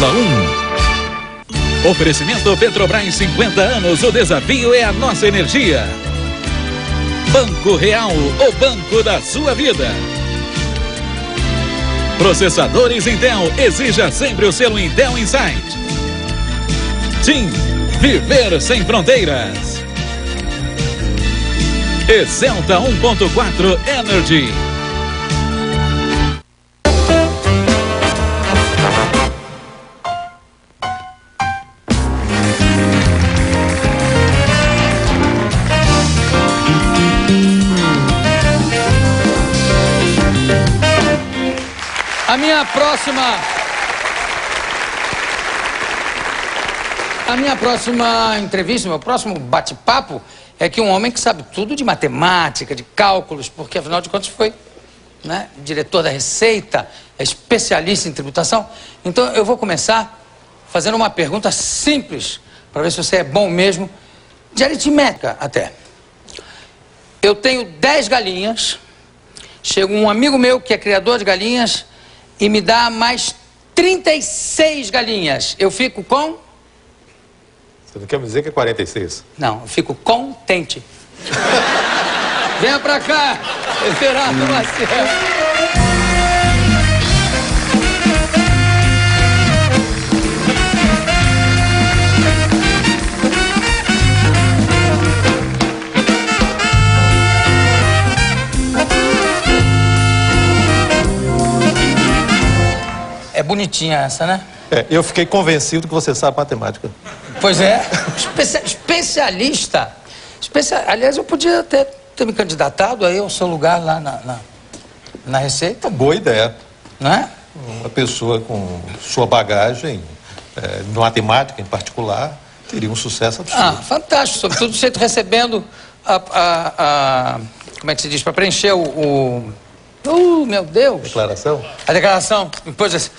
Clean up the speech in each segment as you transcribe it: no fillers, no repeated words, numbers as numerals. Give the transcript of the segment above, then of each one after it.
Fórmula 1. Oferecimento Petrobras 50 anos, o desafio é a nossa energia. Banco Real, o banco da sua vida. Processadores Intel, exija sempre o selo Intel Inside. TIM, viver sem fronteiras. Excelta 1.4 Energy. A minha próxima entrevista, meu próximo bate-papo é que um homem que sabe tudo de matemática, de cálculos, porque afinal de contas foi, né, diretor da Receita, é especialista em tributação. Então eu vou começar fazendo uma pergunta simples, para ver se você é bom mesmo, de aritmética até. Eu tenho 10 galinhas, chega um amigo meu que é criador de galinhas e me dá mais 36 galinhas. Eu fico com... Você não quer me dizer que é 46? Não, eu fico contente. Venha pra cá, Everardo Maciel. É bonitinha essa, né? É, eu fiquei convencido que você sabe matemática. Pois é, especialista. Aliás, eu podia até ter me candidatado aí ao seu lugar lá na Receita. Boa ideia. Não é? Uma pessoa com sua bagagem, no matemática em particular, teria um sucesso absoluto. Ah, fantástico. Sobretudo você recebendo como é que se diz? Para preencher meu Deus. Declaração? A declaração. Depois,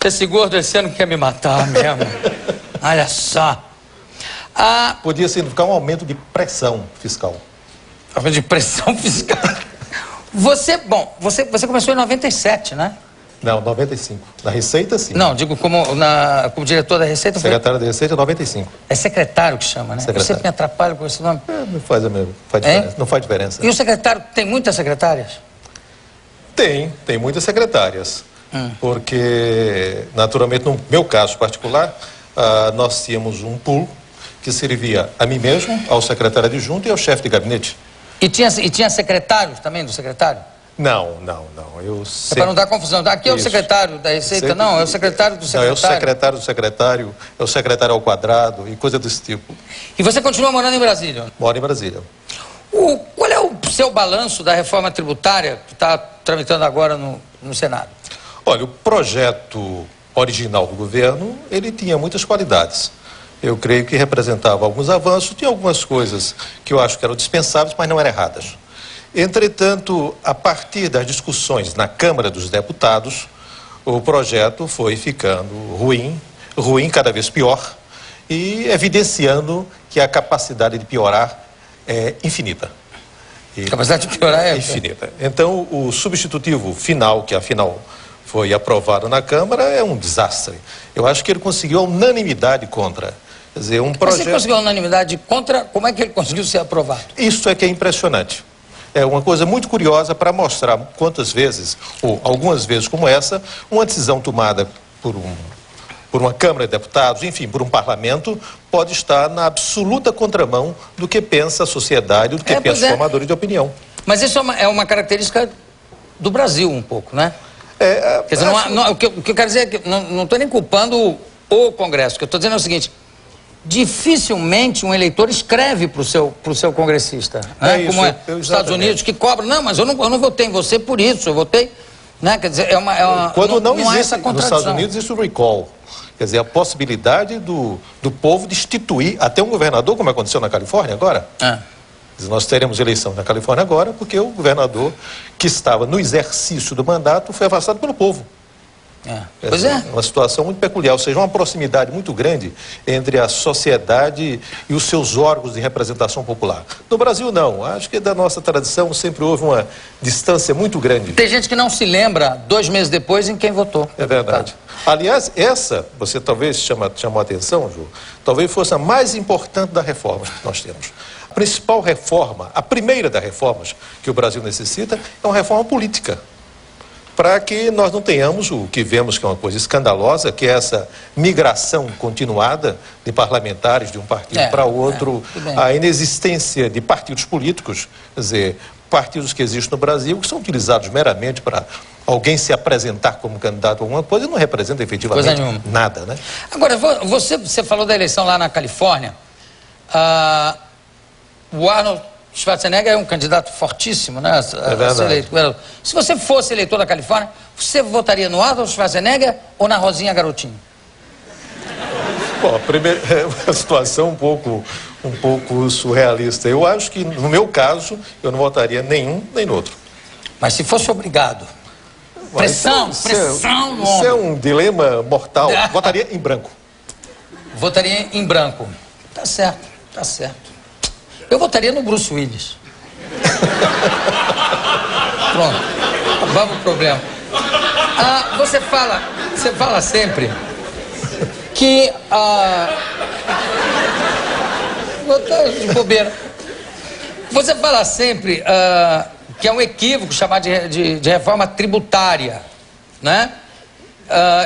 esse gordo esse ano quer me matar mesmo. Olha só. Podia significar um aumento de pressão fiscal. Aumento de pressão fiscal. Você começou em 97, né? Não, 95. Na Receita, sim. Não, digo como diretor da Receita. Secretário da Receita, 95. É secretário que chama, né? Secretário. Eu sempre me atrapalho com esse nome. Não faz a mesma, diferença. Não faz diferença. E o secretário, tem muitas secretárias? Tem muitas secretárias. Porque, naturalmente, no meu caso particular, nós tínhamos um pool que servia a mim mesmo, ao secretário adjunto e ao chefe de gabinete. E tinha secretários também do secretário? Não. É para não dar confusão. Aqui é o secretário da Receita, não, é o secretário do secretário. Não, é o secretário do secretário, é o secretário ao quadrado e coisa desse tipo. E você continua morando em Brasília? Moro em Brasília. Qual é o seu balanço da reforma tributária que está tramitando agora no Senado? Olha, o projeto original do governo, ele tinha muitas qualidades. Eu creio que representava alguns avanços, tinha algumas coisas que eu acho que eram dispensáveis, mas não eram erradas. Entretanto, a partir das discussões na Câmara dos Deputados, o projeto foi ficando ruim cada vez pior, e evidenciando que a capacidade de piorar é infinita. A capacidade de piorar é infinita. Então, o substitutivo final, que afinal foi aprovado na Câmara, é um desastre. Eu acho que ele conseguiu a unanimidade contra. Quer dizer, um projeto... Mas você conseguiu a unanimidade contra? Como é que ele conseguiu ser aprovado? Isso é que é impressionante. É uma coisa muito curiosa para mostrar quantas vezes, ou algumas vezes como essa, uma decisão tomada por uma Câmara de Deputados, enfim, por um parlamento, pode estar na absoluta contramão do que pensa a sociedade, do que pensa os formadores de opinião. Mas isso é uma característica do Brasil um pouco, né? Quer dizer, o que eu quero dizer é que não estou nem culpando o Congresso. O que eu estou dizendo é o seguinte: dificilmente um eleitor escreve para o seu congressista, né? Como os Estados Unidos, que cobram, não, mas eu não votei em você por isso, eu votei, né? Quer dizer, quando não existe, essa contradição. nos Estados Unidos existe o recall, quer dizer, a possibilidade do povo destituir até um governador, como aconteceu na Califórnia agora. Nós teremos eleição na Califórnia agora porque o governador que estava no exercício do mandato foi afastado pelo povo. Pois é. Uma situação muito peculiar, ou seja, uma proximidade muito grande entre a sociedade e os seus órgãos de representação popular. No Brasil, não. Acho que da nossa tradição sempre houve uma distância muito grande. Tem gente que não se lembra 2 meses depois em quem votou. É verdade. Aliás, essa, você talvez chamou a atenção, Ju, talvez fosse a mais importante das reformas que nós temos. A principal reforma, a primeira das reformas que o Brasil necessita é uma reforma política, para que nós não tenhamos o que vemos que é uma coisa escandalosa, que é essa migração continuada de parlamentares de um partido para outro, a inexistência de partidos políticos, quer dizer, partidos que existem no Brasil, que são utilizados meramente para alguém se apresentar como candidato a alguma coisa e não representa efetivamente nada, né? Agora, você falou da eleição lá na Califórnia. O Arnold Schwarzenegger é um candidato fortíssimo, né? É verdade. Se você fosse eleitor da Califórnia, você votaria no Arnold Schwarzenegger ou na Rosinha Garotinho? Bom, primeiro, é uma situação um pouco surrealista. Eu acho que, no meu caso, eu não votaria nenhum nem no outro. Mas se fosse obrigado... Pressão no Isso é um dilema mortal. Votaria em branco. Votaria em branco. Tá certo, tá certo. Eu votaria no Bruce Willis. Pronto, acabava o problema. Você fala sempre que de bobeira. Você fala sempre que é um equívoco chamar de reforma tributária, né?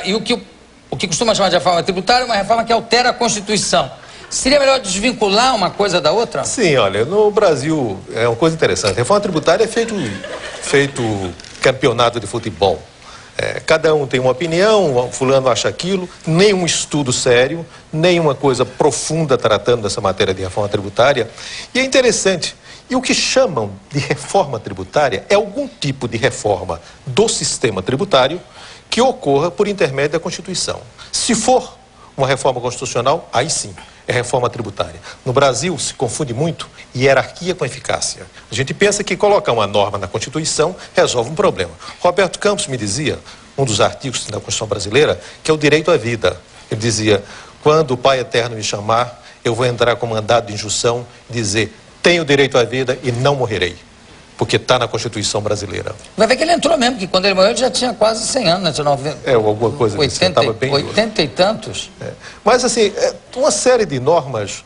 E o que costuma chamar de reforma tributária é uma reforma que altera a Constituição. Seria melhor desvincular uma coisa da outra? Sim, olha, no Brasil é uma coisa interessante. A reforma tributária é feito campeonato de futebol. Cada um tem uma opinião, fulano acha aquilo, nenhum estudo sério, nenhuma coisa profunda tratando dessa matéria de reforma tributária. E é interessante. E o que chamam de reforma tributária é algum tipo de reforma do sistema tributário que ocorra por intermédio da Constituição. Se for uma reforma constitucional, aí sim, é reforma tributária. No Brasil se confunde muito hierarquia com eficácia. A gente pensa que colocar uma norma na Constituição resolve um problema. Roberto Campos me dizia, um dos artigos da Constituição brasileira, que é o direito à vida. Ele dizia, quando o Pai Eterno me chamar, eu vou entrar com mandado de injunção e dizer, tenho direito à vida e não morrerei. Porque está na Constituição brasileira. Vai ver que ele entrou mesmo, que quando ele morreu ele já tinha quase 100 anos, né? Alguma coisa que estava bem... 80 e tantos. Mas, assim, uma série de normas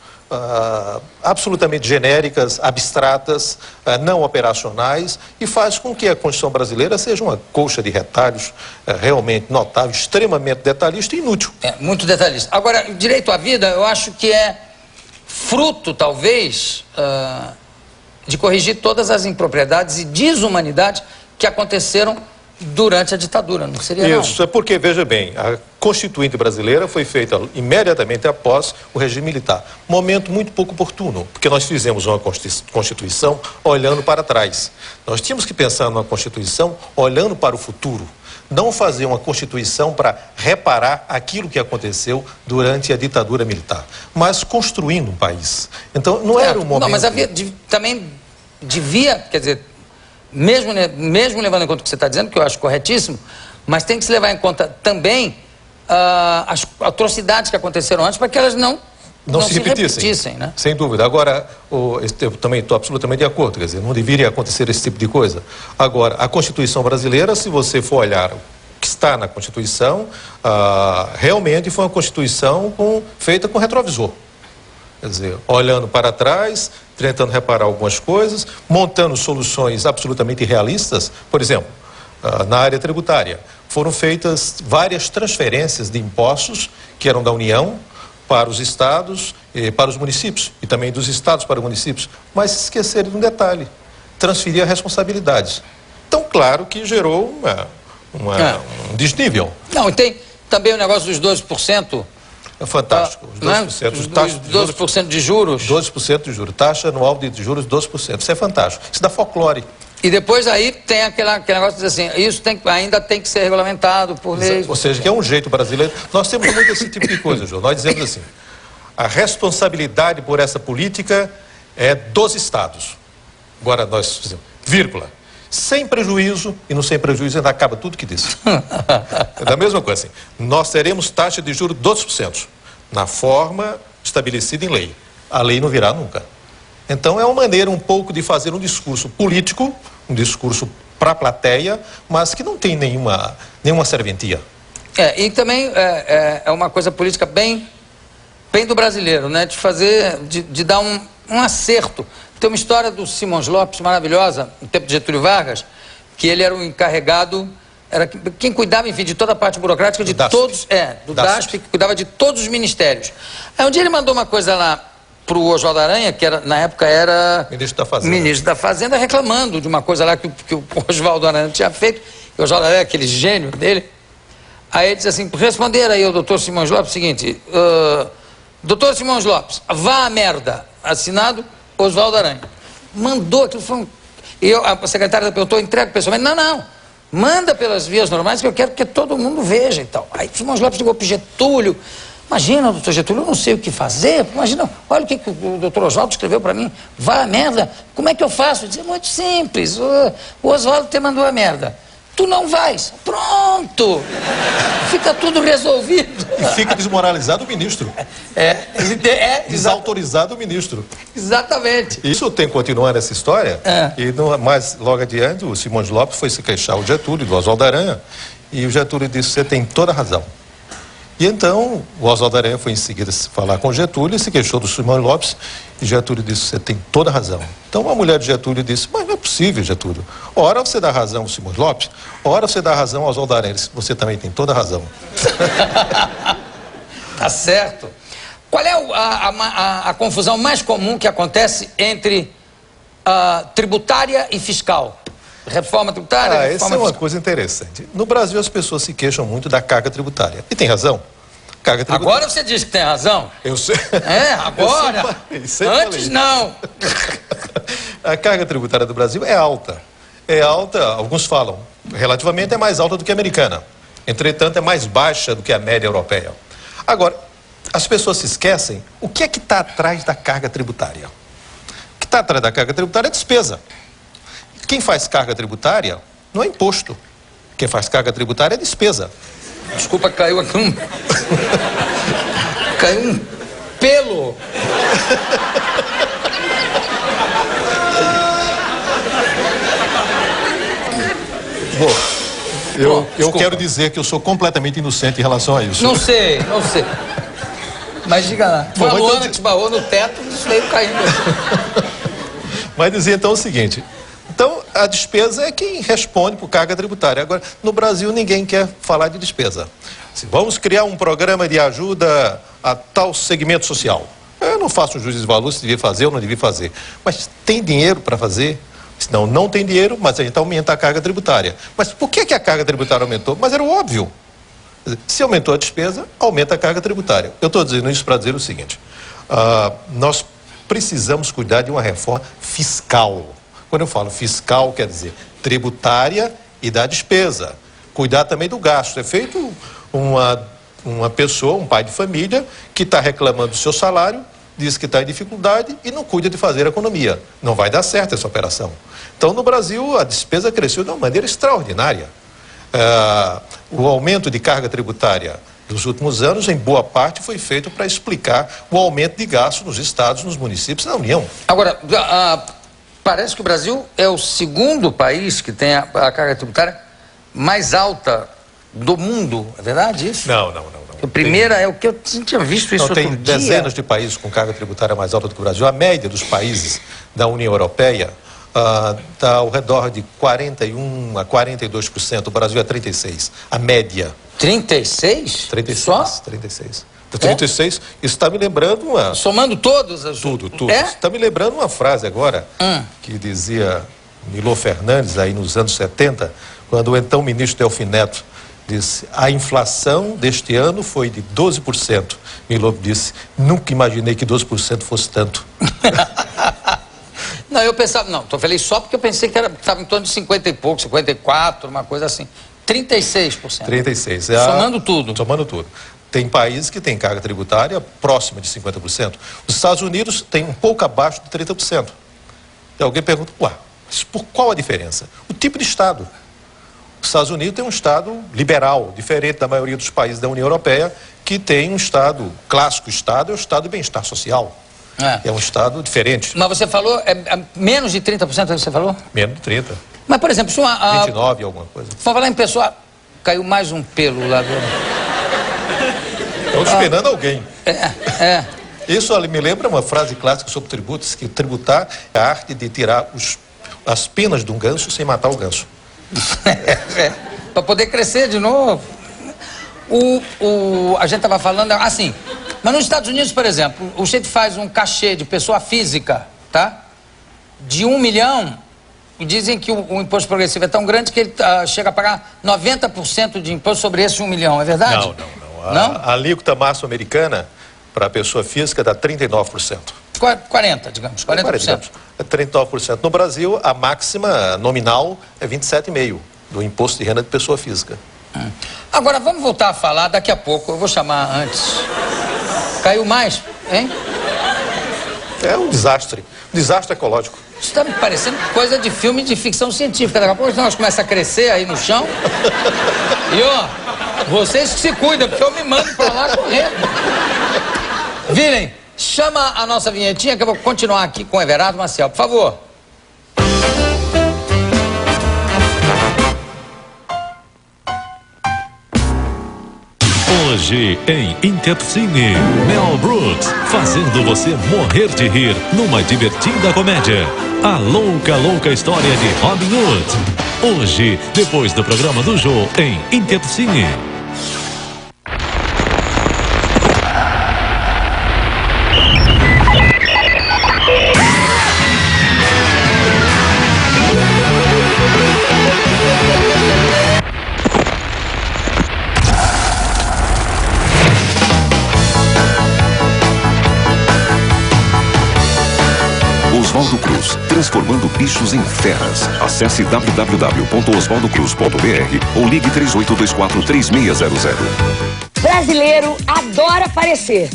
absolutamente genéricas, abstratas, não operacionais, e faz com que a Constituição brasileira seja uma colcha de retalhos realmente notável, extremamente detalhista e inútil. Muito detalhista. Agora, direito à vida, eu acho que é fruto, talvez... de corrigir todas as impropriedades e desumanidades que aconteceram durante a ditadura, não seria não? Isso, é porque, veja bem, a Constituinte brasileira foi feita imediatamente após o regime militar. Momento muito pouco oportuno, porque nós fizemos uma Constituição olhando para trás. Nós tínhamos que pensar numa Constituição olhando para o futuro. Não fazer uma Constituição para reparar aquilo que aconteceu durante a ditadura militar, mas construindo um país. Então, não era o momento... Não, mas também devia, quer dizer, mesmo levando em conta o que você está dizendo, que eu acho corretíssimo, mas tem que se levar em conta também as atrocidades que aconteceram antes, para que elas não se repetissem, né? Sem dúvida. Agora, eu também estou absolutamente de acordo, quer dizer, não deveria acontecer esse tipo de coisa. Agora, a Constituição brasileira, se você for olhar o que está na Constituição, realmente foi uma Constituição feita com retrovisor. Quer dizer, olhando para trás, tentando reparar algumas coisas, montando soluções absolutamente irrealistas. Por exemplo, na área tributária, foram feitas várias transferências de impostos que eram da União para os estados e para os municípios, e também dos estados para os municípios, mas se esqueceram de um detalhe, transferir as responsabilidades. Então, claro que gerou um desnível. Não, e tem também o negócio dos 12%. É fantástico, os 12%. Os 12% de juros. 12% de juros, taxa anual de juros 12%, isso é fantástico, isso dá folclore. E depois aí tem aquele negócio de dizer assim, isso ainda tem que ser regulamentado por lei. Ou seja, que é um jeito brasileiro. Nós temos muito esse tipo de coisa, João. Nós dizemos assim, a responsabilidade por essa política é dos estados. Agora nós fizemos, vírgula, sem prejuízo, e no sem prejuízo ainda acaba tudo que disse. É da mesma coisa assim, nós teremos taxa de juros 12%, na forma estabelecida em lei. A lei não virá nunca. Então é uma maneira um pouco de fazer um discurso político, um discurso para a plateia, mas que não tem nenhuma serventia. E também é uma coisa política bem do brasileiro, né? De fazer, de dar um acerto. Tem uma história do Simões Lopes maravilhosa, no tempo de Getúlio Vargas, que ele era o encarregado, era quem cuidava, enfim, de toda a parte burocrática de todos, do DASP, que cuidava de todos os ministérios. Aí um dia ele mandou uma coisa lá para o Oswaldo Aranha, que na época era ministro da Fazenda, reclamando de uma coisa lá que o Oswaldo Aranha tinha feito. E o Oswaldo Aranha, aquele gênio dele, aí ele disse assim, responder aí ao doutor Simões Lopes o seguinte, doutor Simões Lopes, vá à merda, assinado Oswaldo Aranha. Mandou aquilo, foi a secretária perguntou, entrega pessoalmente, não, manda pelas vias normais que eu quero que todo mundo veja e tal. Aí o Simões Lopes ligou para o Getúlio, imagina, doutor Getúlio, eu não sei o que fazer, imagina, olha o que o doutor Oswaldo escreveu para mim, vá à merda, como é que eu faço? Eu disse, é muito simples, o Oswaldo te mandou a merda, tu não vais, pronto, fica tudo resolvido. E fica desmoralizado o ministro. Desautorizado o ministro. Exatamente. Isso tem que continuar nessa história, mas logo adiante o Simões Lopes foi se queixar o Getúlio, do Oswaldo Aranha, e o Getúlio disse, você tem toda a razão. E então, o Oswaldo Aranha foi em seguida falar com Getúlio e se queixou do Simões Lopes. E Getúlio disse, você tem toda a razão. Então, a mulher de Getúlio disse, mas não é possível, Getúlio. Ora você dá razão ao Simões Lopes, ora você dá razão ao Oswaldo Aranha. Ele disse, você também tem toda a razão. Tá certo. Qual é a confusão mais comum que acontece entre tributária e fiscal? Reforma tributária, reforma essa é uma coisa interessante. No Brasil as pessoas se queixam muito da carga tributária. E tem razão. Carga tributária. Agora você diz que tem razão? Eu sei. Agora. Antes não. A carga tributária do Brasil é alta. É alta, alguns falam, relativamente é mais alta do que a americana. Entretanto, é mais baixa do que a média europeia. Agora, as pessoas se esquecem o que é que está atrás da carga tributária. O que está atrás da carga tributária é despesa. Quem faz carga tributária não é imposto. Quem faz carga tributária é despesa. Desculpa, caiu aqui caiu um pelo. Bom, eu quero dizer que eu sou completamente inocente em relação a isso. Não sei. Mas diga lá. Foi a Luana que esbarrou no teto e isso veio caindo. Mas dizer então o seguinte... Então, a despesa é quem responde por carga tributária. Agora, no Brasil, ninguém quer falar de despesa. Vamos criar um programa de ajuda a tal segmento social. Eu não faço um juízo de valor se devia fazer ou não devia fazer. Mas tem dinheiro para fazer? Senão, não tem dinheiro, mas a gente aumenta a carga tributária. Mas por que a carga tributária aumentou? Mas era óbvio. Se aumentou a despesa, aumenta a carga tributária. Eu estou dizendo isso para dizer o seguinte. Nós precisamos cuidar de uma reforma fiscal. Quando eu falo fiscal, quer dizer tributária e da despesa. Cuidar também do gasto. É feito uma pessoa, um pai de família, que está reclamando do seu salário, diz que está em dificuldade e não cuida de fazer a economia. Não vai dar certo essa operação. Então, no Brasil, a despesa cresceu de uma maneira extraordinária. O aumento de carga tributária dos últimos anos, em boa parte, foi feito para explicar o aumento de gasto nos estados, nos municípios e na União. Agora, parece que o Brasil é o segundo país que tem a carga tributária mais alta do mundo. É verdade isso? Não. A primeira é o que eu tinha visto isso outro dia. Tem dezenas de países com carga tributária mais alta do que o Brasil. A média dos países da União Europeia está ao redor de 41% a 42%. O Brasil é 36%. A média. 36? 36. Só? 36. 36, isso está me lembrando uma... Somando todas as... Tudo. Está me lembrando uma frase agora, que dizia Milor Fernandes, aí nos anos 70, quando o então ministro Delfim Neto disse, a inflação deste ano foi de 12%. Milor disse, nunca imaginei que 12% fosse tanto. Não, eu pensava... Não, estou feliz só porque eu pensei que estava em torno de 50 e pouco, 54, uma coisa assim. 36%. 36%. Somando tudo. Somando tudo. Tem países que têm carga tributária próxima de 50%. Os Estados Unidos têm um pouco abaixo de 30%. E alguém pergunta, Por qual a diferença? O tipo de Estado. Os Estados Unidos tem um Estado liberal, diferente da maioria dos países da União Europeia, que tem um Estado, clássico Estado, é o Estado de bem-estar social. É um Estado diferente. Mas você falou, menos de 30% que você falou? Menos de 30%. Mas, por exemplo, 29, alguma coisa. Vou falar em pessoa, caiu mais um pelo lá. Estão esperando alguém. É. Isso me lembra uma frase clássica sobre tributos, que tributar é a arte de tirar as penas de um ganso sem matar o ganso. Para poder crescer de novo. A gente estava falando assim, mas nos Estados Unidos, por exemplo, o jeito faz um cachê de pessoa física, tá? De 1 milhão, e dizem que o imposto progressivo é tão grande que ele chega a pagar 90% de imposto sobre esse 1 milhão, é verdade? Não. A alíquota máxima americana para a pessoa física dá 39%. 40%, digamos, 40%. É 39%. No Brasil, a máxima nominal é 27,5% do imposto de renda de pessoa física. Agora, vamos voltar a falar daqui a pouco, eu vou chamar antes. Caiu mais, hein? É um desastre ecológico. Isso está me parecendo coisa de filme de ficção científica. Daqui a pouco nós começa a crescer aí no chão. E ó, vocês que se cuidam, porque eu me mando pra lá correndo. Virem, chama a nossa vinhetinha que eu vou continuar aqui com o Everardo Maciel, por favor. Hoje em Intercine, Mel Brooks, fazendo você morrer de rir numa divertida comédia. A louca história de Robin Hood. Hoje, depois do programa do Jô em Intercine. Oswaldo Cruz, transformando bichos em feras. Acesse www.oswaldocruz.br ou ligue 3824-3600. Brasileiro adora aparecer.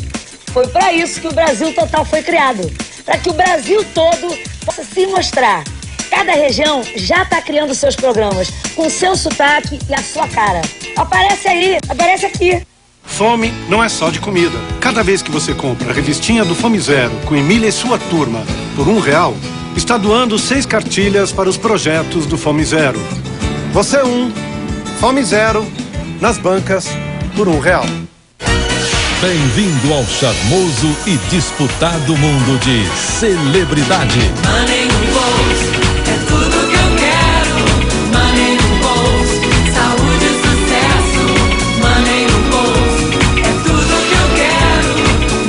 Foi para isso que o Brasil Total foi criado. Para que o Brasil todo possa se mostrar. Cada região já está criando seus programas, com seu sotaque e a sua cara. Aparece aí, aparece aqui. Fome não é só de comida. Cada vez que você compra a revistinha do Fome Zero com Emília e sua turma por R$1, está doando 6 cartilhas para os projetos do Fome Zero. Você é Fome Zero, nas bancas, por R$1. Bem-vindo ao charmoso e disputado mundo de celebridade. Money no bolso, é tudo que eu quero. Money no bolso, saúde e sucesso. Money no bolso, é tudo que eu quero.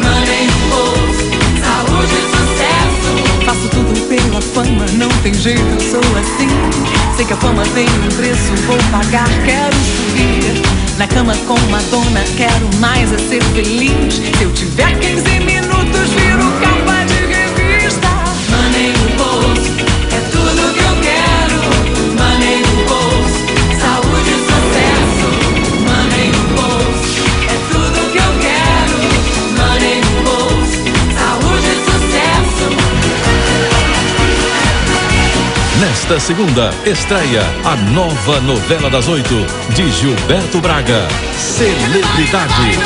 Money no bolso, saúde e sucesso. Faço tudo pela fama, não tem jeito, eu sou assim. Sei que a fama tem um preço, vou pagar, quero subir. Na cama com Madonna, quero mais é ser feliz. Se eu tiver 15 minutos, viro capa de revista. Money no bolso, é tudo que eu quero. Money no bolso, saúde e sucesso. Money no bolso, é tudo que eu quero. Money no bolso, saúde e sucesso. Nesta segunda, estreia a nova novela das 8 de Gilberto Braga, Celebridade.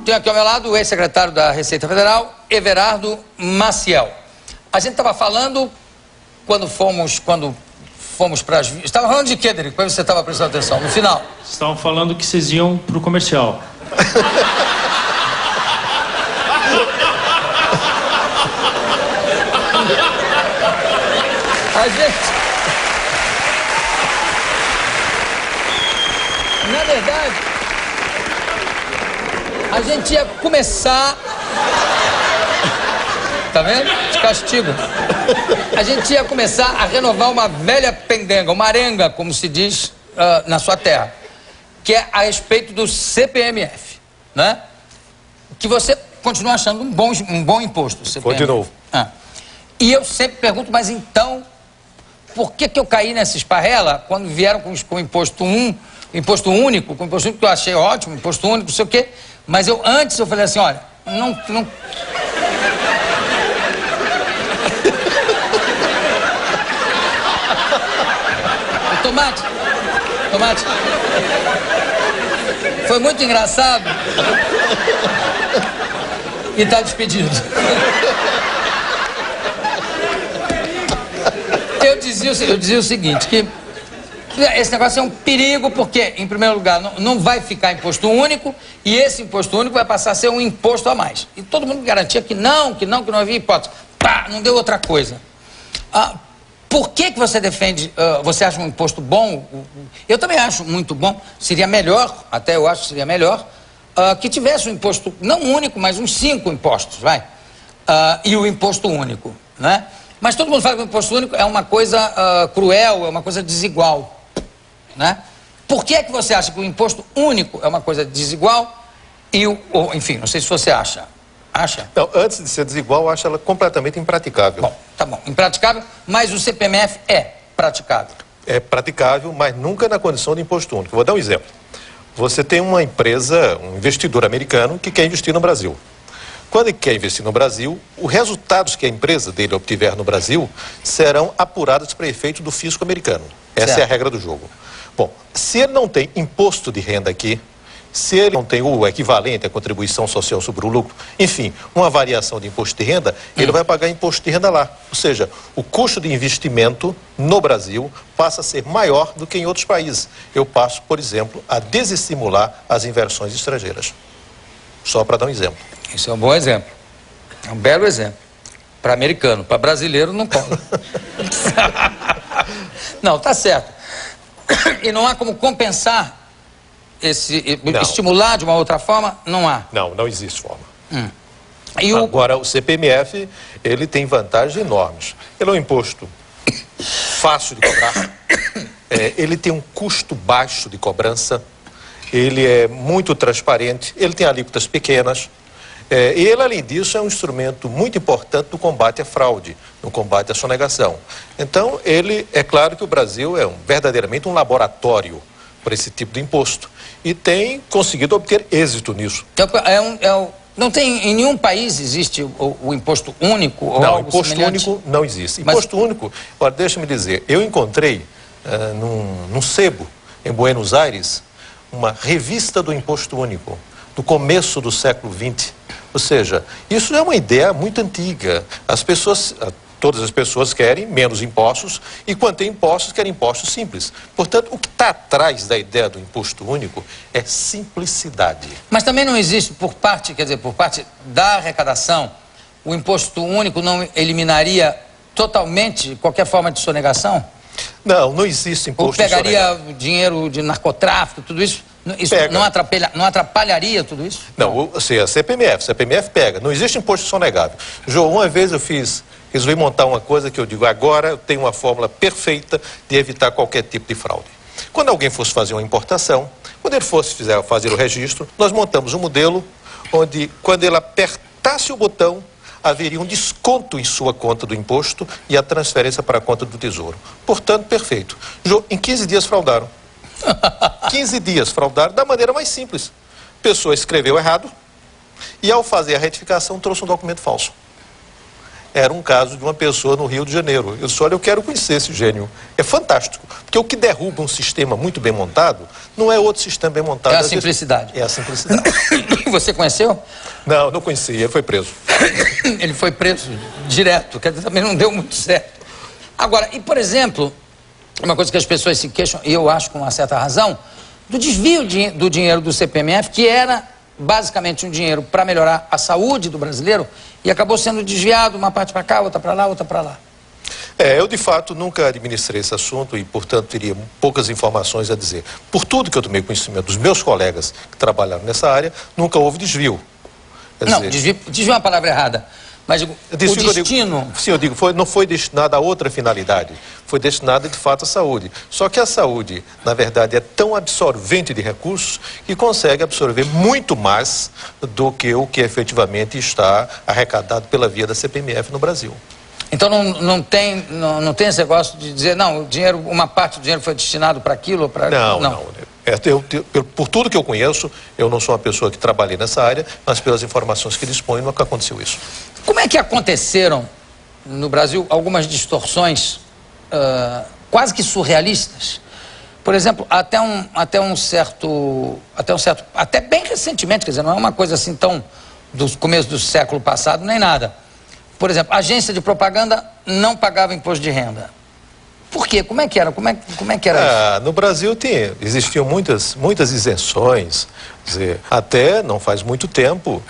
Tenho aqui ao meu lado o ex-secretário da Receita Federal, Everardo Maciel. A gente estava falando quando fomos para as... Estava falando de quê, Derico? Você estava prestando atenção, no final. Estavam falando que vocês iam pro comercial. A gente... Na verdade, a gente ia começar... Tá vendo? De castigo. A gente ia começar a renovar uma velha pendenga, uma arenga, como se diz na sua terra, que é a respeito do CPMF, né? Que você continua achando um bom imposto, o CPMF. Continuo. E eu sempre pergunto, mas então... por que eu caí nessa esparrela quando vieram com o imposto imposto único, com o imposto único que eu achei ótimo, imposto único, não sei o quê. Mas antes eu falei assim, olha, não... Tomate. Foi muito engraçado. E tá despedido. Eu dizia o seguinte, que esse negócio é um perigo porque, em primeiro lugar, não vai ficar imposto único e esse imposto único vai passar a ser um imposto a mais. E todo mundo garantia que não havia hipótese. Pá, não deu outra coisa. Por que você defende, você acha um imposto bom? Eu também acho muito bom, seria melhor, até eu acho que seria melhor, que tivesse um imposto, não único, mas uns 5 impostos, vai. E o imposto único, né? Mas todo mundo fala que o imposto único é uma coisa cruel, é uma coisa desigual, né? Por que você acha que o imposto único é uma coisa desigual e enfim, não sei se você acha. Acha? Não, antes de ser desigual, eu acho ela completamente impraticável. Bom, tá bom, impraticável, mas o CPMF é praticável. É praticável, mas nunca na condição de imposto único. Vou dar um exemplo. Você tem uma empresa, um investidor americano que quer investir no Brasil. Quando ele quer investir no Brasil, os resultados que a empresa dele obtiver no Brasil serão apurados para efeito do fisco americano. Essa é a regra do jogo. Bom, se ele não tem imposto de renda aqui, se ele não tem o equivalente à contribuição social sobre o lucro, enfim, uma variação de imposto de renda, ele vai pagar imposto de renda lá. Ou seja, o custo de investimento no Brasil passa a ser maior do que em outros países. Eu passo, por exemplo, a desestimular as inversões estrangeiras. Só para dar um exemplo. Isso é um bom exemplo. É um belo exemplo. Para americano, para brasileiro não cola. Não, tá certo. E não há como compensar estimular de uma outra forma, não há. Não existe forma. E Agora, o CPMF, ele tem vantagens enormes. Ele é um imposto fácil de cobrar, ele tem um custo baixo de cobrança, ele é muito transparente, ele tem alíquotas pequenas, e ele, além disso, é um instrumento muito importante no combate à fraude, no combate à sonegação. Então, é claro que o Brasil é verdadeiramente um laboratório para esse tipo de imposto e tem conseguido obter êxito nisso. Não tem, em nenhum país existe o imposto único ou não, algo imposto semelhante? Único não existe. Imposto único, olha, deixa-me dizer, eu encontrei num sebo em Buenos Aires uma revista do imposto único do começo do século XX. Ou seja, isso é uma ideia muito antiga. Todas as pessoas querem menos impostos e quando tem impostos, querem impostos simples. Portanto, o que está atrás da ideia do imposto único é simplicidade. Mas também não existe por parte da arrecadação, o imposto único não eliminaria totalmente qualquer forma de sonegação? Não existe imposto Ou pegaria dinheiro de narcotráfico, tudo isso? Isso não atrapalharia tudo isso? Não, a CPMF pega. Não existe imposto sonegável. João, uma vez resolvi montar uma coisa que eu digo, agora eu tenho uma fórmula perfeita de evitar qualquer tipo de fraude. Quando alguém fosse fazer uma importação, quando ele fosse fazer o registro, nós montamos um modelo onde, quando ele apertasse o botão, haveria um desconto em sua conta do imposto e a transferência para a conta do Tesouro. Portanto, perfeito. Em 15 dias fraudaram. 15 dias fraudaram da maneira mais simples. A pessoa escreveu errado e, ao fazer a retificação, trouxe um documento falso. Era um caso de uma pessoa no Rio de Janeiro. Eu disse, olha, eu quero conhecer esse gênio. É fantástico. Porque o que derruba um sistema muito bem montado não é outro sistema bem montado. É a simplicidade. É a simplicidade. Você conheceu? Não conheci. Ele foi preso. Ele foi preso direto, quer dizer, também não deu muito certo. Agora, e por exemplo, uma coisa que as pessoas se queixam, e eu acho com uma certa razão, do desvio do dinheiro do CPMF, que era basicamente um dinheiro para melhorar a saúde do brasileiro e acabou sendo desviado, uma parte para cá, outra para lá, outra para lá. Eu de fato nunca administrei esse assunto e, portanto, teria poucas informações a dizer. Por tudo que eu tomei conhecimento dos meus colegas que trabalharam nessa área, nunca houve desvio. Desvio é uma palavra errada. Mas o destino... Eu digo, não foi destinado a outra finalidade. Foi destinado, de fato, à saúde. Só que a saúde, na verdade, é tão absorvente de recursos que consegue absorver muito mais do que o que efetivamente está arrecadado pela via da CPMF no Brasil. Então não tem esse negócio de dizer, não, o dinheiro, uma parte do dinheiro foi destinado para aquilo ou para... Não. Por tudo que eu conheço, eu não sou uma pessoa que trabalhei nessa área, mas pelas informações que disponho, nunca aconteceu isso. Como é que aconteceram no Brasil algumas distorções quase que surrealistas? Por exemplo, até bem recentemente, quer dizer, não é uma coisa assim tão do começo do século passado, nem nada. Por exemplo, a agência de propaganda não pagava imposto de renda. Por quê? Como é que era? Como é que era isso? No Brasil existiam muitas isenções. Quer dizer, até não faz muito tempo,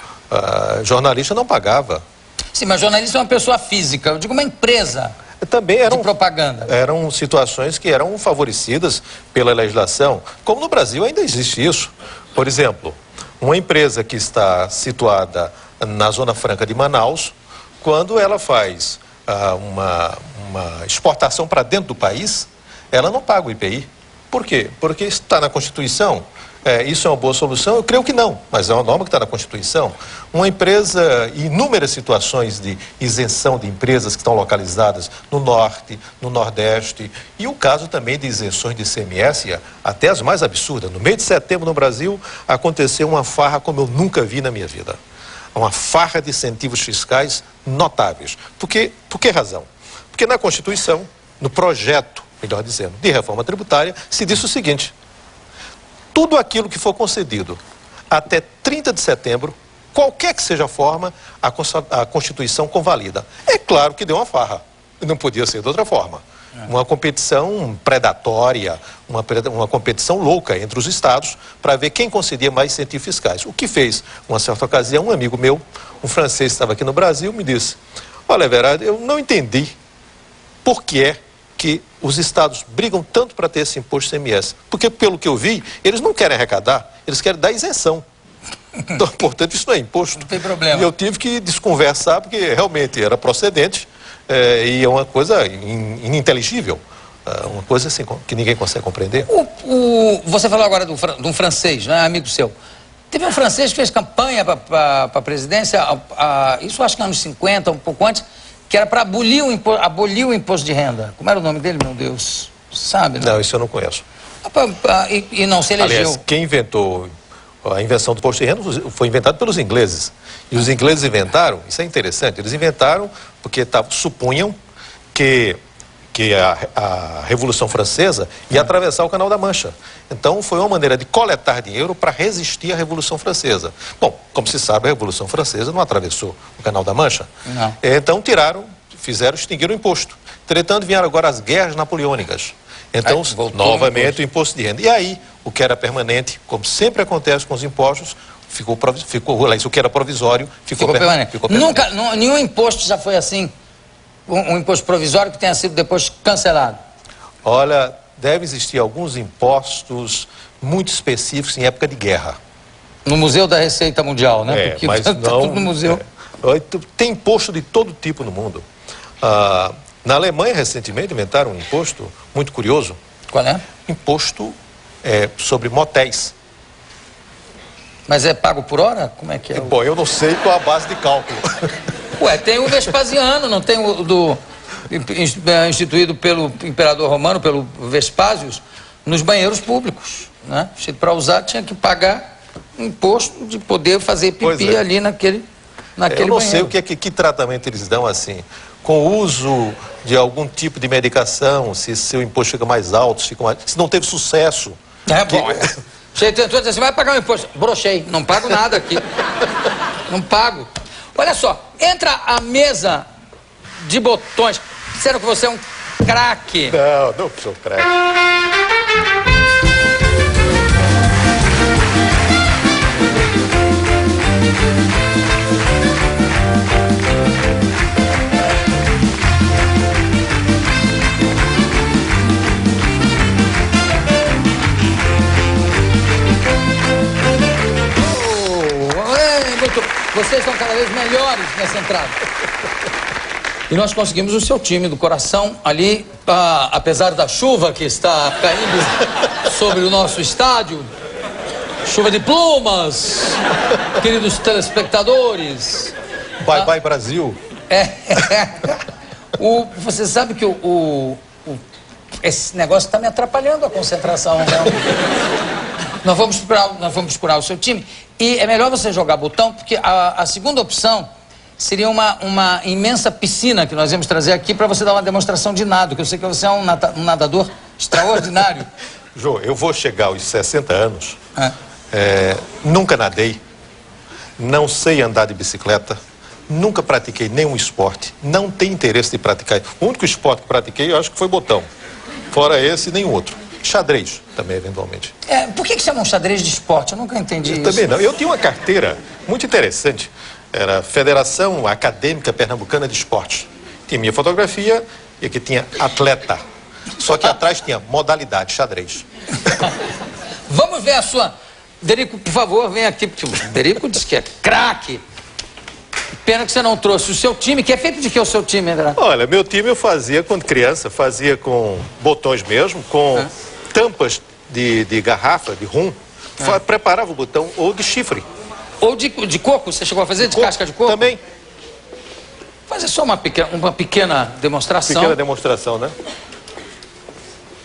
jornalista não pagava. Sim, mas jornalista é uma pessoa física. Eu digo uma empresa também de propaganda. Eram situações que eram favorecidas pela legislação. Como no Brasil ainda existe isso. Por exemplo, uma empresa que está situada na Zona Franca de Manaus, quando ela faz uma exportação para dentro do país, ela não paga o IPI. Por quê? Porque está na Constituição. Isso é uma boa solução? Eu creio que não, mas é uma norma que está na Constituição. Uma empresa, inúmeras situações de isenção de empresas que estão localizadas no Norte, no Nordeste, e o caso também de isenções de ICMS, até as mais absurdas. No mês de setembro, no Brasil, aconteceu uma farra como eu nunca vi na minha vida. Uma farra de incentivos fiscais notáveis. Por que razão? Porque na Constituição, no projeto, melhor dizendo, de reforma tributária, se disse o seguinte: tudo aquilo que for concedido até 30 de setembro, qualquer que seja a forma, a Constituição convalida. É claro que deu uma farra, não podia ser de outra forma. Uma competição predatória, uma competição louca entre os estados para ver quem concedia mais incentivos fiscais. O que fez, uma certa ocasião, um amigo meu, um francês que estava aqui no Brasil, me disse: olha, Everardo, eu não entendi por que é que os estados brigam tanto para ter esse imposto ICMS. Porque, pelo que eu vi, eles não querem arrecadar, eles querem dar isenção. Então, portanto, isso não é imposto. Não tem problema. E eu tive que desconversar, porque realmente era procedente e é uma coisa ininteligível. Uma coisa assim que ninguém consegue compreender. Você falou agora de um francês, não é, amigo seu? Teve um francês que fez campanha para a presidência, isso acho que nos anos 50, um pouco antes, que era para abolir o imposto de renda. Como era o nome dele, meu Deus? Sabe? Não, isso eu não conheço. E não se elegeu. Aliás, quem inventou a invenção do imposto de renda foi inventado pelos ingleses. E os ingleses inventaram, isso é interessante, eles inventaram porque supunham que a Revolução Francesa ia atravessar o Canal da Mancha. Então, foi uma maneira de coletar dinheiro para resistir à Revolução Francesa. Bom, como se sabe, a Revolução Francesa não atravessou o Canal da Mancha. Não. Então, extinguiram o imposto. Entretanto, vieram agora as guerras napoleônicas. Então, novamente, o imposto de renda. E aí, o que era permanente, como sempre acontece com os impostos, o que era provisório ficou permanente. Nunca, nenhum imposto já foi assim, um imposto provisório que tenha sido depois cancelado? Olha, deve existir alguns impostos muito específicos em época de guerra. No Museu da Receita Mundial, né? Porque mas não, tudo no museu. Tem imposto de todo tipo no mundo. Na Alemanha, recentemente, inventaram um imposto muito curioso. Qual é? Imposto sobre motéis. Mas é pago por hora? Como é que é? Bom, eu não sei qual a base de cálculo. Ué, tem o Vespasiano, não tem instituído pelo imperador romano, pelo Vespásios, nos banheiros públicos, né? Para usar tinha que pagar imposto de poder fazer pipi ali naquele banheiro. Eu não sei que tratamento eles dão assim. Com o uso de algum tipo de medicação, se seu imposto fica mais alto, se não teve sucesso. Bom. Você tentou dizer, você vai pagar um imposto? Brochei, não pago nada aqui. Não pago. Olha só, entra a mesa de botões. Disseram que você é um craque. Não sou craque. Vocês estão cada vez melhores nessa entrada. E nós conseguimos o seu time do coração ali, apesar da chuva que está caindo sobre o nosso estádio. Chuva de plumas, queridos telespectadores. Bye, bye, Brasil. Você sabe que esse negócio está me atrapalhando a concentração, né? Nós vamos procurar o seu time. E é melhor você jogar botão, porque a segunda opção seria uma imensa piscina que nós íamos trazer aqui para você dar uma demonstração de nado, que eu sei que você é um nadador extraordinário. Jô, eu vou chegar aos 60 anos, nunca nadei, não sei andar de bicicleta, nunca pratiquei nenhum esporte, não tenho interesse de praticar. O único esporte que pratiquei, eu acho que foi botão. Fora esse, nenhum outro. Xadrez, também, eventualmente. Por que chamam xadrez de esporte? Eu nunca entendi isso. Também não. Eu tinha uma carteira muito interessante. Era Federação Acadêmica Pernambucana de Esportes. Tinha minha fotografia e aqui tinha atleta. Só que atrás tinha modalidade, xadrez. Vamos ver a sua... Derico, por favor, vem aqui, porque o Derico disse que é craque. Pena que você não trouxe o seu time, que é feito de que o seu time, André? Olha, meu time eu fazia quando criança, fazia com botões mesmo, com tampas de garrafa, de rum. Preparava o botão ou de chifre. Ou de coco, você chegou a fazer? De casca de coco? Também. Fazer só uma pequena demonstração. Pequena demonstração, né?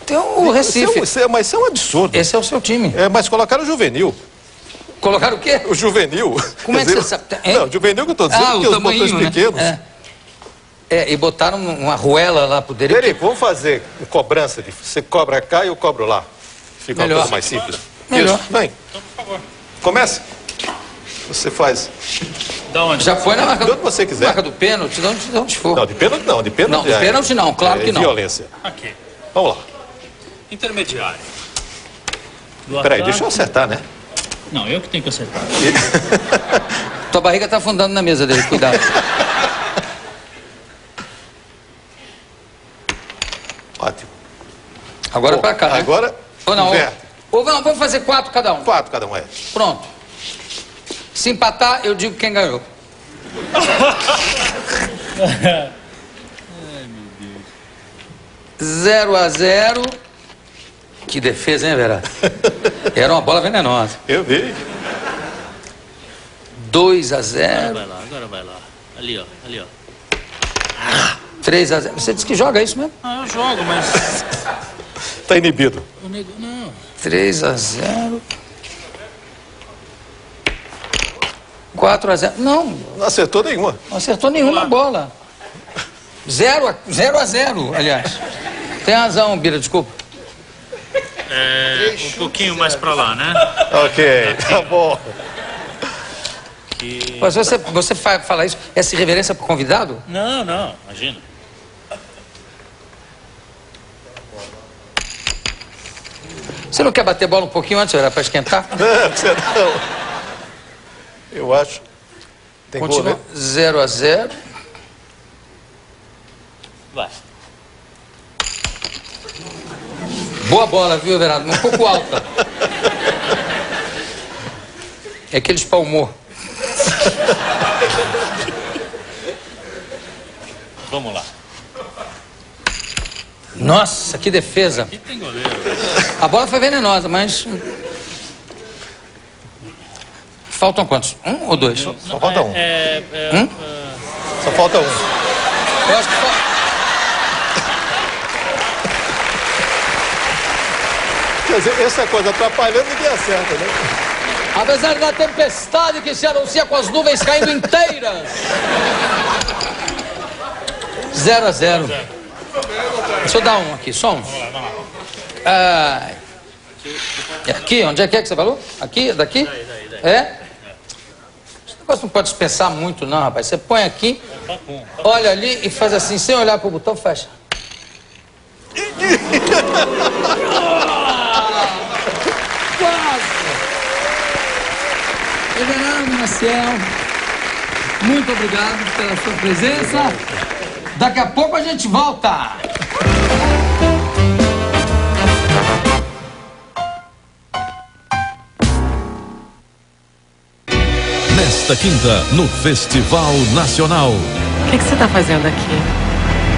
Tem o Recife. Mas isso é um absurdo. Esse é o seu time. Mas colocaram o juvenil. Colocaram o quê? O juvenil. Como é que você sabe? Não, juvenil que eu estou dizendo, porque os botões pequenos. Né? E botaram uma arruela lá pro Derico. Derico, vamos fazer cobrança. Você cobra cá e eu cobro lá. Fica uma coisa mais simples. Melhor. Isso, vem. Então, por favor. Comece. Você faz. Da onde? Já foi na marca De onde você quiser. Marca do pênalti, de onde for. Não, de pênalti não. De pênalti Não, de pênalti não, claro que não. Violência. Aqui. Vamos lá. Intermediário. Peraí, deixa eu acertar, né? Não, eu que tenho que acertar. Tua barriga tá afundando na mesa dele, cuidado. Ótimo. Agora pra cá, né? Agora, Ou não, inverte. ou não, vamos fazer 4 cada um. 4 cada um, é. Pronto. Se empatar, eu digo quem ganhou. Ai, meu Deus. 0-0. Que defesa, hein, Vera? Era uma bola venenosa. Eu vi. 2-0. Agora vai lá. Ali, ó. 3-0. Você disse que joga isso mesmo? Ah, eu jogo, mas... Tá inibido. Não. 3-0. 4-0. Não acertou nenhuma. Não acertou nenhuma bola. 0-0, aliás. Tem razão, Bira, desculpa. Um pouquinho mais pra lá, né? Ok, tá bom. Mas você fala isso, essa irreverência pro convidado? Não, imagina. Você não quer bater bola um pouquinho antes, era pra esquentar? Não, você não. Eu acho. Tem gol, né? Continua 0-0. Vai. Boa bola, viu, Everardo? Um pouco alta. É que ele espalmou. Vamos lá. Nossa, que defesa. Aqui tem goleiro. A bola foi venenosa, mas... Faltam quantos? 1 ou 2? Só falta um. Só falta um. Eu acho que falta... Quer dizer, essa coisa atrapalhando ninguém acerta, né? Apesar da tempestade que se anuncia com as nuvens caindo inteiras. 0-0. Deixa eu dar um aqui, só um. Aqui, onde é que você falou? Aqui, daqui? Daí. É? Esse negócio não pode dispensar muito não, rapaz. Você põe aqui, olha ali e faz assim, sem olhar pro botão, fecha. Quase! Everardo Maciel, muito obrigado pela sua presença. Daqui a pouco a gente volta. Nesta quinta, no Festival Nacional. O que você tá fazendo aqui?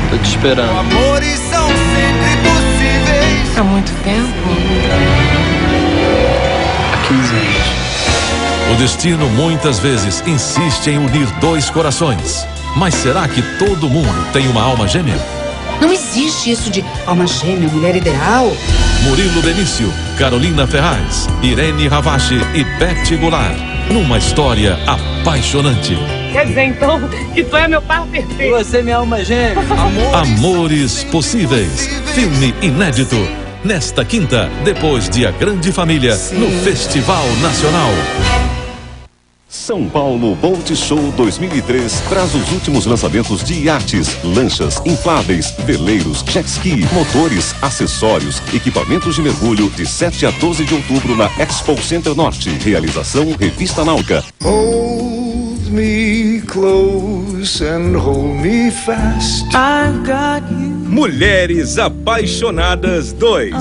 Tô te esperando. Amores são sempre possíveis. Há muito tempo? Há 15 anos. O destino muitas vezes insiste em unir dois corações. Mas será que todo mundo tem uma alma gêmea? Não existe isso de alma gêmea, mulher ideal. Murilo Benício, Carolina Ferraz, Irene Ravache e Beth Goulart. Numa história apaixonante. Quer dizer, então, que tu é meu par perfeito. Você é minha alma gêmea. Amores Possíveis. Filme inédito. Nesta quinta, depois de A Grande Família, no Festival Nacional. São Paulo Boat Show 2003 traz os últimos lançamentos de iates, lanchas, infláveis, veleiros, jet ski, motores, acessórios, equipamentos de mergulho de 7 a 12 de outubro na Expo Center Norte. Realização Revista Náutica. Hold me close and hold me fast. I've got you Mulheres Apaixonadas 2.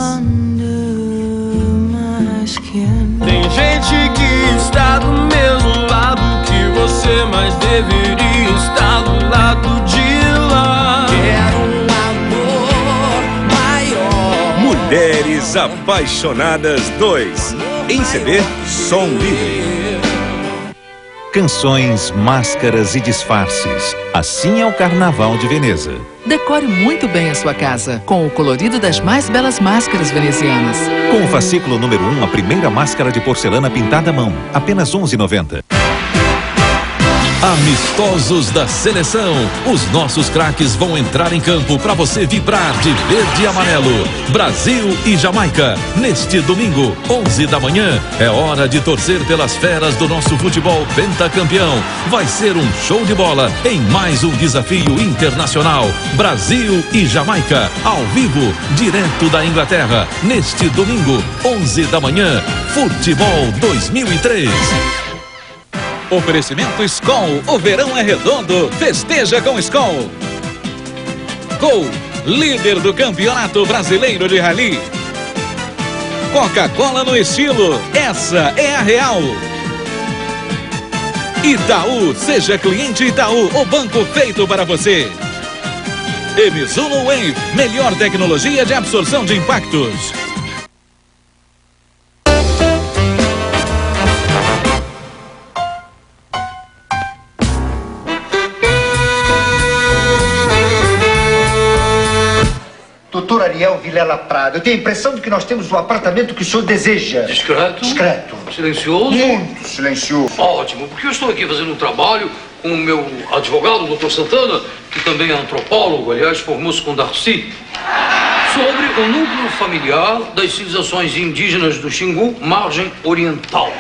Tem gente que está do mesmo lado que você, mas deveria estar do lado de lá. Quero um amor maior. Mulheres Apaixonadas 2. Em CD, som livre. Canções, máscaras e disfarces. Assim é o Carnaval de Veneza. Decore muito bem a sua casa com o colorido das mais belas máscaras venezianas. Com o fascículo número 1, a primeira máscara de porcelana pintada à mão. Apenas R$ 11,90. Amistosos da seleção. Os nossos craques vão entrar em campo para você vibrar de verde e amarelo. Brasil e Jamaica. Neste domingo, 11 da manhã. É hora de torcer pelas feras do nosso futebol pentacampeão. Vai ser um show de bola em mais um desafio internacional. Brasil e Jamaica. Ao vivo, direto da Inglaterra. Neste domingo, 11 da manhã. Futebol 2003. Oferecimento Skol, o verão é redondo, festeja com Skol. Gol, líder do Campeonato Brasileiro de Rally. Coca-Cola no estilo, essa é a real. Itaú, seja cliente Itaú, o banco feito para você. E Mizuno Wave, melhor tecnologia de absorção de impactos. Doutor Ariel Vilela Prado, eu tenho a impressão de que nós temos o apartamento que o senhor deseja. Discreto? Discreto. Silencioso? Muito silencioso. Ótimo, porque eu estou aqui fazendo um trabalho com o meu advogado, o Dr. Santana, que também é antropólogo, aliás, formou-se com Darcy, sobre o núcleo familiar das civilizações indígenas do Xingu, margem oriental.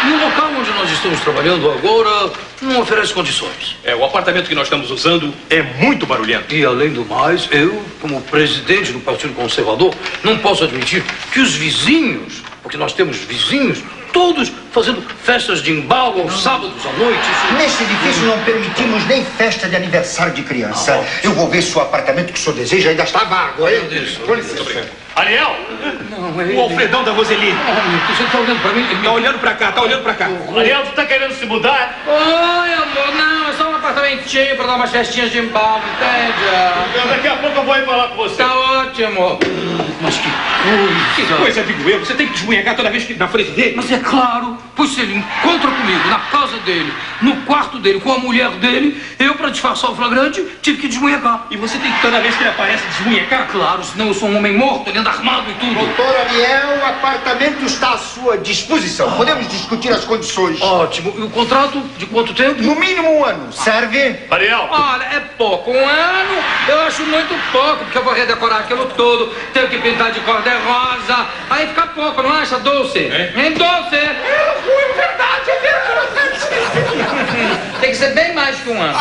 E o local onde nós estamos trabalhando agora não oferece condições. O apartamento que nós estamos usando é muito barulhento. E, além do mais, eu, como presidente do Partido Conservador, não posso admitir que os vizinhos, porque nós temos vizinhos, todos fazendo festas de embalo aos sábados à noite. Nesse edifício não permitimos nem festa de aniversário de criança. Eu vou ver se o apartamento que o senhor deseja ainda está vago, hein? Com licença. Ariel! Não, é O Alfredão da Roseli. Você está olhando para mim? Tá olhando pra cá, tá olhando pra cá. Ariel, tu tá querendo se mudar? Oi, amor, não, é só um apartamentinho para dar umas festinhas de embalo, entende? Daqui a pouco eu vou ir falar com você. Tá ótimo. Mas que coisa, digo eu. Você tem que desmunhecar toda vez que na frente dele. Mas é claro, pois se ele encontra comigo na casa dele, no quarto dele, com a mulher dele, eu, para disfarçar o flagrante, tive que desmunhecar. E você tem que toda vez que ele aparece desmunhecar? Claro, senão eu sou um homem morto, ele anda armado e tudo. Doutor Ariel, o apartamento está à sua disposição. Podemos discutir as condições. Ótimo. E o contrato de quanto tempo? No mínimo 1 ano. Serve? Ariel! Olha, é pouco. 1 ano eu acho muito pouco, porque eu vou redecorar aquilo todo, tenho que pintar de cor de rosa. Aí fica pouco, não acha, Dulce? Hein, Dulce? Verdade, tem que ser bem mais que 1 ano.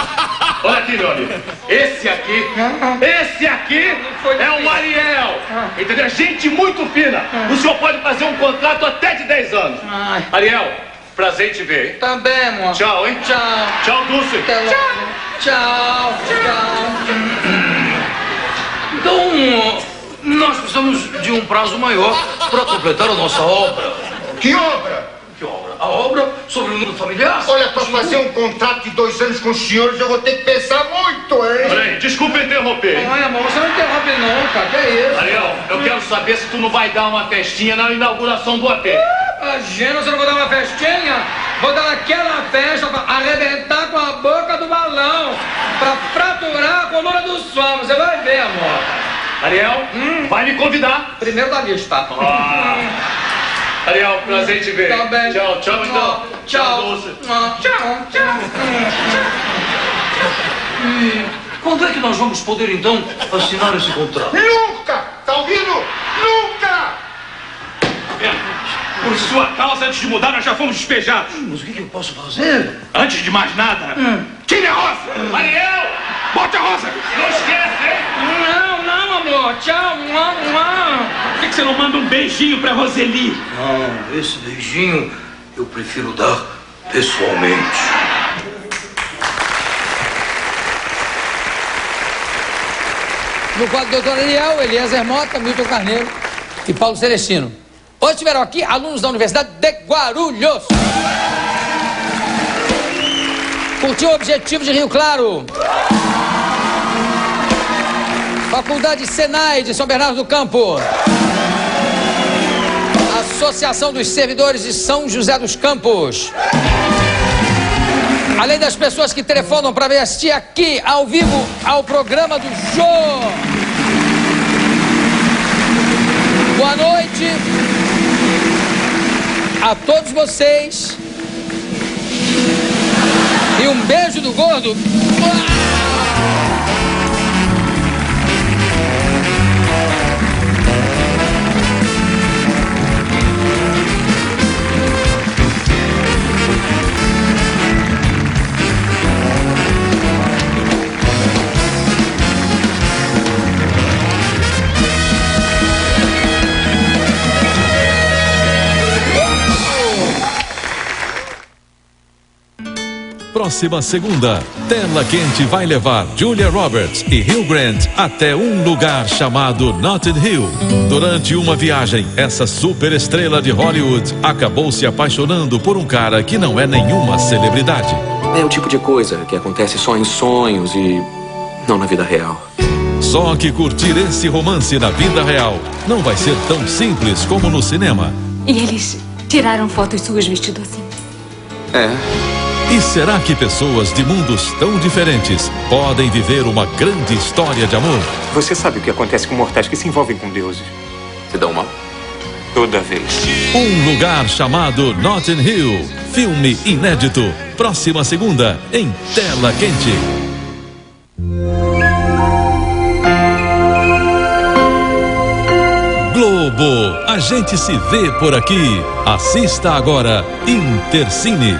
Olha aqui, meu amigo. Esse aqui é o Ariel. Entendeu? Gente muito fina. O senhor pode fazer um contrato até de 10 anos. Ariel, prazer em te ver, hein? Tá bem, amor. Tchau, hein? Tchau. Tchau, Dulce. Até logo. Tchau. Então, nós precisamos de um prazo maior para completar a nossa obra. Que obra? Que obra? A obra sobre o núcleo familiar. Olha, para fazer um contrato de 2 anos com os senhores, eu vou ter que pensar muito, hein? Olha aí, desculpa interromper, hein? Não é, amor, você não interrompe não, cara, que é isso? Ariel, eu quero saber se tu não vai dar uma festinha na inauguração do AP. Imagina, você não vai dar uma festinha? Vou dar aquela festa pra arrebentar com a boca do balão, pra fraturar a coluna do som. Você vai ver, amor. Ariel, vai me convidar. Primeiro da lista. Ariel, prazer em te ver. Tá bem. Tchau, tchau, então. Tchau. Doce. Tchau. Quando é que nós vamos poder, então, assinar esse contrato? Nunca! Tá ouvindo? Nunca! Por sua causa, antes de mudar, nós já fomos despejados. Mas o que eu posso fazer? Antes de mais nada, tire a rosa! Ariel, bote a rosa! Não esquece, hein? Não, amor. Tchau. Por que você não manda um beijinho pra Roseli? Não, esse beijinho eu prefiro dar pessoalmente. No quadro do Dr. Ariel, Eliezer Mota, Milton Carneiro e Paulo Celestino. Hoje estiveram aqui alunos da Universidade de Guarulhos. Curtiu o Objetivo de Rio Claro? Faculdade Senai de São Bernardo do Campo. Associação dos Servidores de São José dos Campos. Além das pessoas que telefonam para vir assistir aqui, ao vivo, ao programa do Jô. Boa noite a todos vocês. E um beijo do gordo. Próxima segunda, Tela Quente vai levar Julia Roberts e Hugh Grant até um lugar chamado Notting Hill. Durante uma viagem, essa superestrela de Hollywood acabou se apaixonando por um cara que não é nenhuma celebridade. É o tipo de coisa que acontece só em sonhos e não na vida real. Só que curtir esse romance na vida real não vai ser tão simples como no cinema. E eles tiraram fotos suas vestido assim? É. E será que pessoas de mundos tão diferentes podem viver uma grande história de amor? Você sabe o que acontece com mortais que se envolvem com deuses? Se dão mal? Toda vez. Um lugar chamado Notting Hill. Filme inédito. Próxima segunda, em Tela Quente. Globo, a gente se vê por aqui. Assista agora Intercine.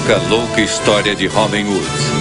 A louca história de Robin Hood.